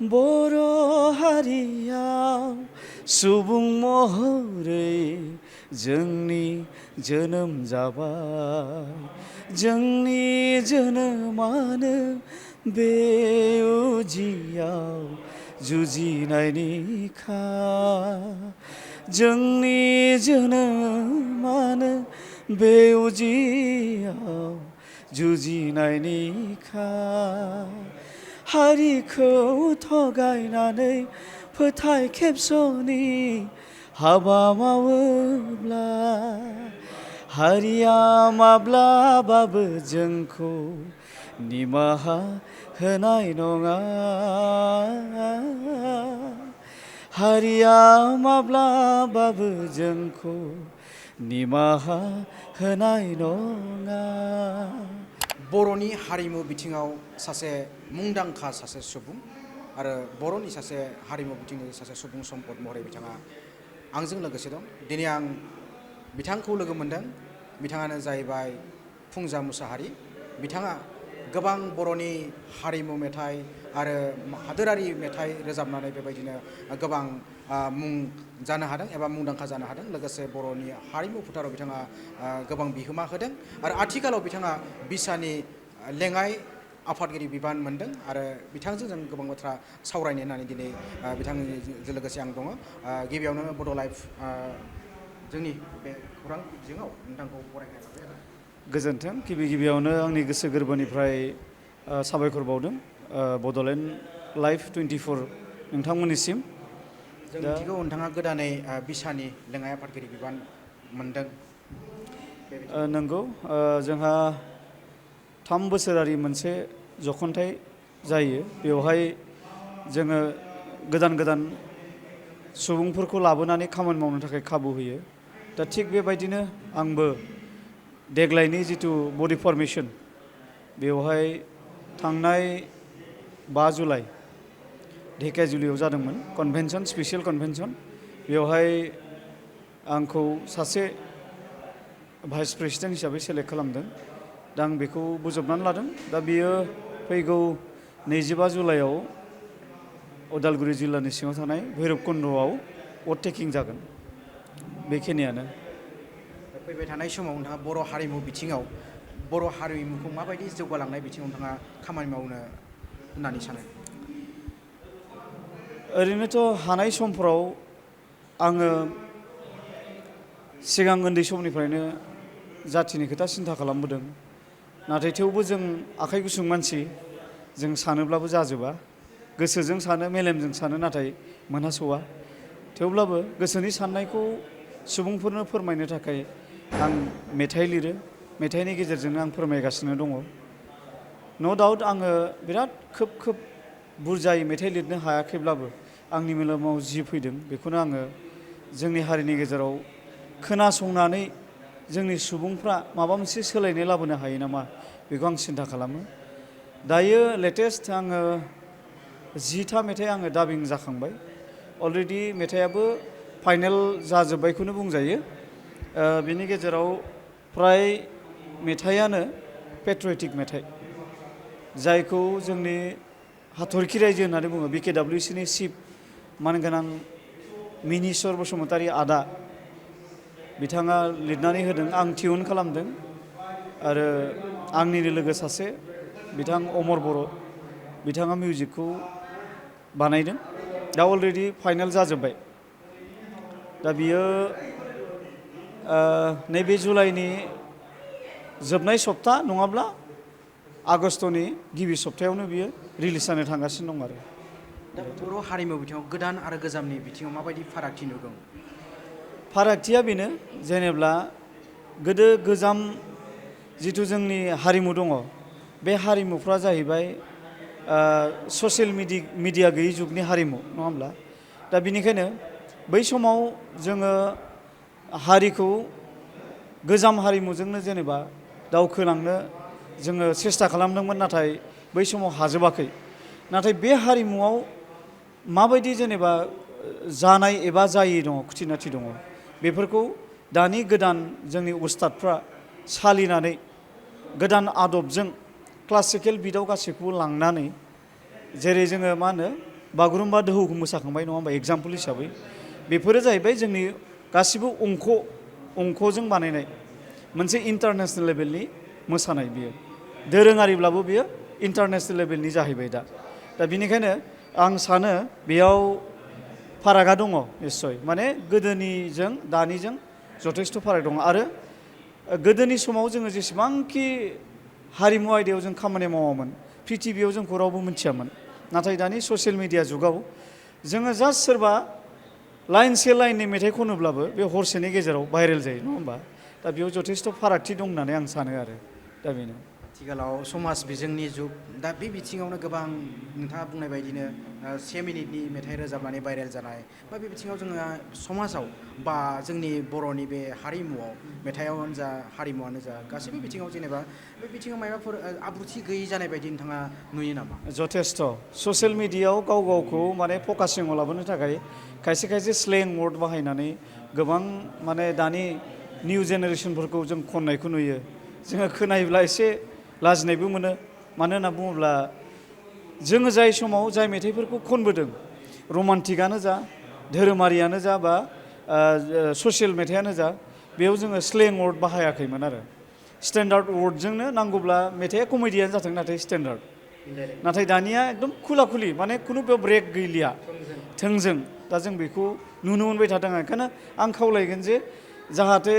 बर' हारियाव सुबुं महरै जोंनि जोनोम जाबाय जोंनि जोनोमानो बे उजियाव जुजिनायनि जोंनि जोनोमानो बे उजियाव जुजिनायनि हारिखौ थगायनानै फोथाय खेबस'नि हाबा मावोब्ला हारिया माब्लाबाबो जोंखौ निमाहा होनाय नङा हारिया माब्लाबाबो जोंखौ निमाहा होनाय नङा बर'नि हारिमु बिथिङाव सासे मुंदांखा सासे सुबुं आरो बर'नि सासे हारिमु बिथिंनि सासे सुबुं सम्पद महरै बिथाङा आंजों लोगोसे दं दिनै आं बिथांखौ लोगो मोनदों बिथाङानो जाहैबाय फुंजा मुसाहारि बिथाङा गोबां बर'नि हारिमु मेथाइ आरो हादोरारि मेथाइ रोजाबनानै बेबायदिनो गोबां मुं जानो हादों एबा मुंदांखा जानो हादों लोगोसे बर'नि हारिमु फोथाराव बिथाङा गोबां बिहोमा होदों आरो आथिखालाव बिथाङा बिसानि लेङाइ आफादगिरि बिबान मोनदों आरो बिथांजों जों गोबां बाथ्रा सावरायनो होननानै दिनै बिथांजों लोगोसे आं दङ गिबियावनो बड' लाइभ जोंनि बे खौरां बिजोङाव नोंथांखौ बरायनाय जाबाय गोजोन्थों गिबियावनो आंनि गोसो गोरबोनिफ्राय साबायखर बावदों बड'लेण्ड लाइभ 24 नोंथांमोननिसिम जों मिथिगौ नोंथाङा गोदानै बिसानि लेङाइ आफादगिरि बिबान मोनदों नंगौ जोंहा 3 बोसोरारि मोनसे जखनथाइ जायो बेवहाय जोङो गोदान सुबुंफोरखौ लाबोनानै खामानि मावनो थाखाय खाबु होयो दा थिग बेबायदिनो आंबो देग्लायनि जिथु बडि फर्मेशन बेवहाय थांनाय 5 जुलाइ धेकियाजुलियाव जादोंमोन कन्भेन्सन स्पेसियेल कन्भेन्सन बेवहाय आंखौ सासे भाइस प्रेसिडेन्ट हिसाबै सेलेक्ट खालामदों दा आं बेखौ बोजबनानै लादों दा बियो फैगौ 25 जुलाइआव उदालगुरि जिल्लानि सिङाव थानाय भैरबकुन्द'आव भट टेकिं जागोन बेखिनियानो फैबाय थानाय समाव नोंथाङा बर' हारिमु बिथिङाव बर' हारिमुखौ माबायदि जौगालांनाय बिथिङाव नोंथाङा खामानि मावनो होननानै सानो ओरैनोथ' हानाय समफोराव आङो सिगां उन्दै समनिफ्रायनो जाथिनि खोथा सिन्था खालामबोदों नाथाय थेवबो जों आखाइ गुसुं मानसि जों सानोब्लाबो जाजोबा गोसोजों सानो मेलेमजों सानो नाथाय मोनहास'वा थेवब्लाबो गोसोनि साननायखौ सुबुंफोरनो फोरमायनो थाखाय आं मेथाइ लिरो मेथाइनि गेजेरजोंनो आं फोरमायगासिनो दङ नो डाउट आङो बिराद खोब बुरजायै मेथाइ लिरनो हायाखैब्लाबो आंनि मेलेमाव जि फैदों बेखौनो आङो जोंनि हारिनि गेजेराव खोनासंनानै जोंनि सुबुंफ्रा माबा मोनसे सोलायनाय लाबोनो हायो नामा बेखौ आं सिन्था खालामो दायो लेटेस्ट आङो 10था मेथाइ आङो डाबिं जाखांबाय अलरेडि मेथाइयाबो फाइनेल जाजोब्बायखौनो बुंजायो बिनि गेजेराव फ्राय मेथाइयानो पेट्रियटिक मेथाइ जायखौ जोंनि हाथरखि रायजो होननानै बुङो BKWCनि चिफ मानगोनां मिनिस्वर बसुमतारी आदा बिथाङा लिरनानै होदों आं टिउन खालामदों आरो आंनिनो लोगो सासे बिथां अमर बर' बिथाङा मिउजिकखौ बानायदों दा अलरेडि फाइनेल जाजोब्बाय दा बियो नैबे जुलाइनि जोबनाय सप्ता नङाब्ला आगष्टनि गिबि सप्तायावनो बियो रिलिज जानो थांगासिनो दं आरो दा बर' हारिमु बिथिङाव गोदान आरो गोजामनि बिथिङाव माबायदि फारागथि नुदों फारागथिया बेनो जेनेब्ला गोदो गोजाम जिथु जोंनि हारिमु दङ बे हारिमुफ्रा जाहैबाय ससियेल मिडिया गैयै जुगनि हारिमु नङा होमब्ला दा बेनिखायनो बै समाव जोङो हारिखौ गोजाम हारिमुजोंनो जेनेबा दावखोलांनो जोङो सेस्था खालामदोंमोन नाथाय बै समाव हाजोबाखै नाथाय बे हारिमुआव माबायदि जेनेबा जानाय एबा जायै दङ खुथिनाथि दङ बेफोरखौ दानि गोदान जोंनि उस्तादफ्रा सालिनानै गोदान आदबजों क्लासिकेल बिटआव गासैखौबो लांनानै जेरै जोङो मा होनो बागुरुम्बा दोहौखौ मोसाखांबाय नङा होमबा एग्जाम्पोल हिसाबै बेफोरो जाहैबाय जोंनि गासिबो अंखजों बानायनाय मोनसे इन्टारनेसनेल लेभेलनि मोसानाय बियो दोरोङारिब्लाबो बियो इन्टारनेसनेल लेभेलनि जाहैबाय दा बिनिखायनो आं सानो बेयाव फारागा दङ निस्सय माने गोदोनिजों दानिजों जथेस्थ' फाराग दङ आरो गोदोनि समाव जोङो जेसेबांखि हारिमु आयदायाव जों खामानि मावामोन प्रिथिबियाव जोंखौ रावबो मिथियामोन नाथाय दानि ससियेल मिडिया जुगाव जोङो जास्ट सोरबा लाइनसे लाइननि मेथाइ खनोब्लाबो बे हरसेनि गेजेराव भाइरेल जायो नङा होमबा दा बेयाव जथेस्थ' फारागथि दं होननानै आं सानो आरो दा बेनो आथिखालाव समाज बिजोंनि जुग दा बे बिथिङावनो गोबां नोंथाङा बुंनाय बायदिनो 1 मिनिटनि मेथाइ रोजाबनानै भाइरेल जानाय बा बे बिथिङाव जोङो समाजाव बा जोंनि बर'नि बे हारिमुआव मेथाइआवनो जा हारिमुआनो जा गासैबो बिथिङाव जेनेबा बे बिथिङाव माबाफोर आब्रुथि गैयै जानाय बायदि नोंथाङा नुयो नामा जथेस्थ' ससियेल मिडियायाव गाव गावखौ माने फकासिङाव लाबोनो थाखाय खायसे खायसे स्लें वार्ड बाहायनानै गोबां माने दानि निउ जेनेरेसनफोरखौ जों खननायखौ नुयो जोङो खोनायोब्ला एसे लाजिनायबो मोनो मानो होनना बुङोब्ला जोङो जाय समाव जाय मेथाइफोरखौ खनबोदों रमान्टिकआनो जा धोरोमारियानो जा बा ससियेल मेथाइयानो जा बेयाव जोङो स्लें वार्ड बाहायाखैमोन आरो स्टेन्डार्ड वार्डजोंनो नांगौब्ला मेथाइआ कमेडियानो जाथों नाथाय स्टेन्डार्ड नाथाय दानिया एकदम खुला खुलि माने खुनु बेयाव ब्रेक गैलिया थोंजों दा जों बेखौ नुनो मोनबाय थादों ओंखायनो आं खावलायगोन जे जाहाथे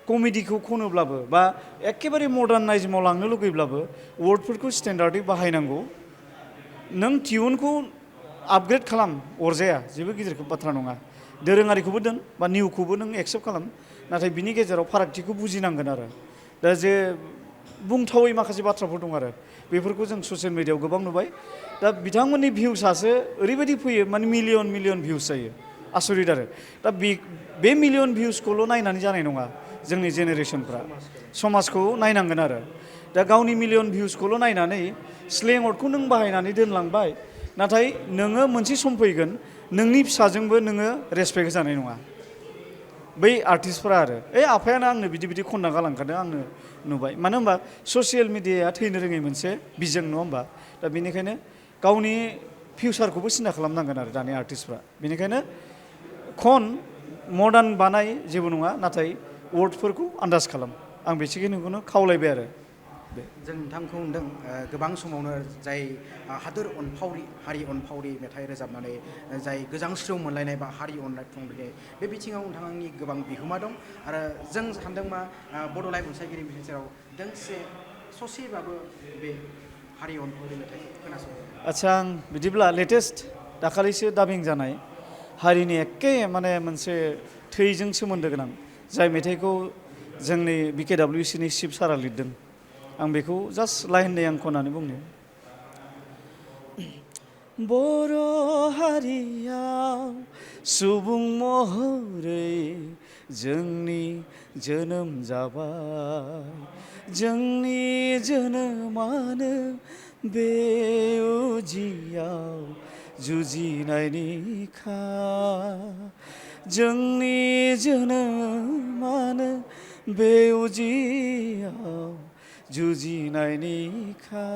कमेडिखौ खनोब्लाबो बा एखेबारे मडार्नाइजमाव लांनो लुगैब्लाबो वार्डफोरखौ स्टेन्डार्डै बाहायनांगौ नों टिउनखौ आपग्रेड खालाम अरजाया जेबो गिदिर बाथ्रा नङा दोरोङारिखौबो दोन बा निउखौबो नों एक्सेप्ट खालाम नाथाय बिनि गेजेराव फारागथिखौ बुजिनांगोन आरो दा जे बुंथावै माखासे बाथ्राफोर दं आरो बेफोरखौ जों ससियेल मिडियायाव गोबां नुबाय दा बिथांमोननि भिउसआसो ओरैबायदि फैयो माने मिलियन भिउस जायो आसरित आरो दा बे मिलियन भिउसखौल' नायनानै जानाय नङा जोंनि जेनेरेसनफ्रा समाजखौ नायनांगोन आरो दा गावनि मिलियन भिउसखौल' नायनानै स्लें वार्डखौ नों बाहायनानै दोनलांबाय नाथाय नोङो मोनसे सम फैगोन नोंनि फिसाजोंबो नोङो रेसपेक्ट होजानाय नङा बै आर्टिस्टफोरा आरो आफायानो आंनो बिदि खनना गालांखादों आंनो नुबाय मानो होनबा ससियेल मिडियाया थैनो रोङै मोनसे बिजों नङा होमबा दा बेनिखायनो गावनि फिउचारखौबो सिन्था खालामनांगोन आरो दानि आर्टिस्टफ्रा बेनिखायनो मडार्न बानाय जेबो नङा नाथाय वार्डफोरखौ आन्दाज खालाम आं बेखिनिखौनो खावलायबाय आरो जों नोंथांखौ नुदों गोबां समावनो जाय हादोर अनफावरि हारि अनफावरि मेथाइ रोजाबनानै जाय गोजांस्रिउ मोनलायनाय बा हारि अननाय थुंग्रिनाय बे बिथिङाव नोंथांनि गोबां बिहोमा दं आरो जों सानदों मा बड' लाइभ मोसागिरिनि गेजेराव दोंसे ससेबाबो बे हारि अनफावरि मेथाइ खोनासंनो आच्छा आं बिदिब्ला लेटेस्ट दाखालिसो दाबिं जानाय हारिनि एखे माने मोनसे थैजों सोमोन्दो गोनां जाय मेथाइखौ जोंनि BKWCनि शिब सारा लिरदों आं बेखौ जास्ट लाइननै आं खननानै बुंनो बर' हारियाव सुबुं महरै जोंनि जोनोम जाबाय जोंनि जोनोमानो बे उजियाव जुजिनायनिखा जोंनि जोनोमानो बे उजियाव जुजिनायनिखा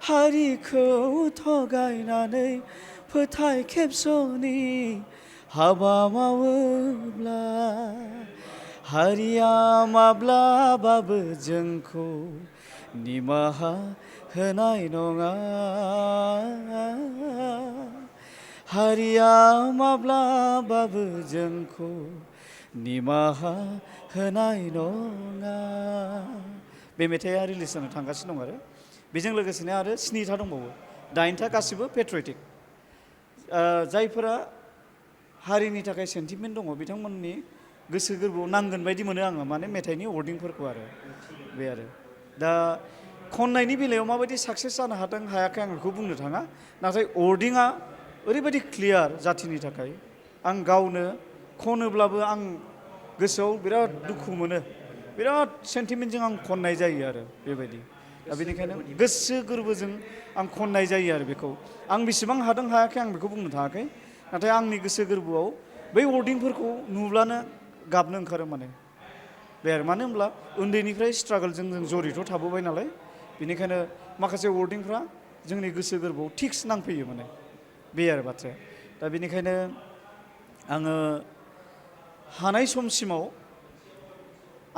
हारिखौ थगायनानै फोथाय खेबस'नि हाबा मावोब्ला हारिया माब्लाबाबो जोंखौ निमाहा होनाय नङा हारिया माब्लाबाबो जोंखौ निमाहा होनाय नङा बे मेथाइआ रिलिज जानो थांगासिनो दं आरो बेजों लोगोसेनो आरो 7था दंबावो 8था गासिबो पेट्रियटिक जायफोरा हारिनि थाखाय सेन्टिमेन्ट दङ बिथांमोननि गोसो गोरबोआव नांगोन बायदि मोनो आङो माने मेथाइनि वर्डिंफोरखौ आरो बे आरो दा खननायनि बेलायाव माबायदि साक्सेस जानो हादों हायाखै आं बेखौ बुंनो थाङा नाथाय वर्डिंआ ओरैबायदि क्लियार जाथिनि थाखाय आं गावनो खनोब्लाबो आं गोसोआव बिराद दुखु मोनो बिराद सेन्टिमेन्टजों आं खननाय जायो आरो बेबायदि दा बेनिखायनो गोसो गोरबोजों आं खननाय जायो आरो बेखौ आं बेसेबां हादों हायाखै आं बेखौ बुंनो थाङाखै नाथाय आंनि गोसो गोरबोआव बै वर्डिंफोरखौ नुब्लानो गाबनो ओंखारो माने बे आरो मानो होनब्ला उन्दैनिफ्राय स्ट्रागोलजों जों जरित' थाबोबाय नालाय बेनिखायनो माखासे वर्डिंफ्रा जोंनि गोसो गोरबोआव थिक्स नांफैयो माने बे आरो बाथ्राया। दा बेनिखायनो आङो हानाय समसिमाव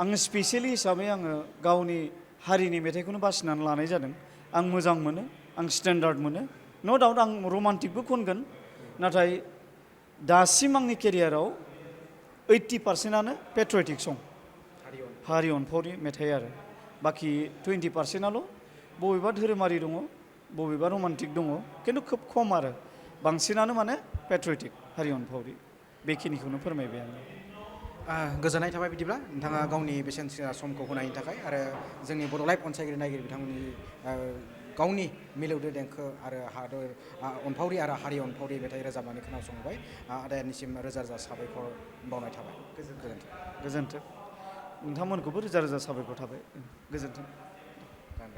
आङो स्पेसियेलि हिसाबै आङो गावनि हारिनि मेथाइखौनो बासिनानै लानाय जादों। आं मोजां मोनो, आं स्टेन्डार्ड मोनो। न' डाउट आं रमान्टिकबो खनगोन, नाथाय दासिम आंनि केरियाराव 80%आनो पेट्रियटिक सं, हारि अनफावरि मेथाइ आरो बाखि 20%आल' बबेबा धोरोमारि दङ, बबेबा रमान्टिक दङ, खिन्थु खोब खम आरो बांसिनानो माने पेट्रियटिक हारि अनफावरि। बेखिनिखौनो फोरमायबाय आङो। गोजोननाय थाबाय बिदिब्ला नोंथाङा गावनि बेसेन गोसा समखौ होनायनि थाखाय आरो जोंनि बर' लाइभ अनसायगिरि नायगिरि बिथांमोननि गावनि मिलौदो देंखो आरो हादर अनफावरि आरो हारि अनफावरि मेथाइ रोजाबनानै खोनासंबाय। आदानिसिम रोजा रोजा साबायखर बावनाय थाबाय। गोजोन्थों। गोजोन्थों। नोंथांमोनखौबो रोजा रोजा साबायखर थाबाय। गोजोन्थों।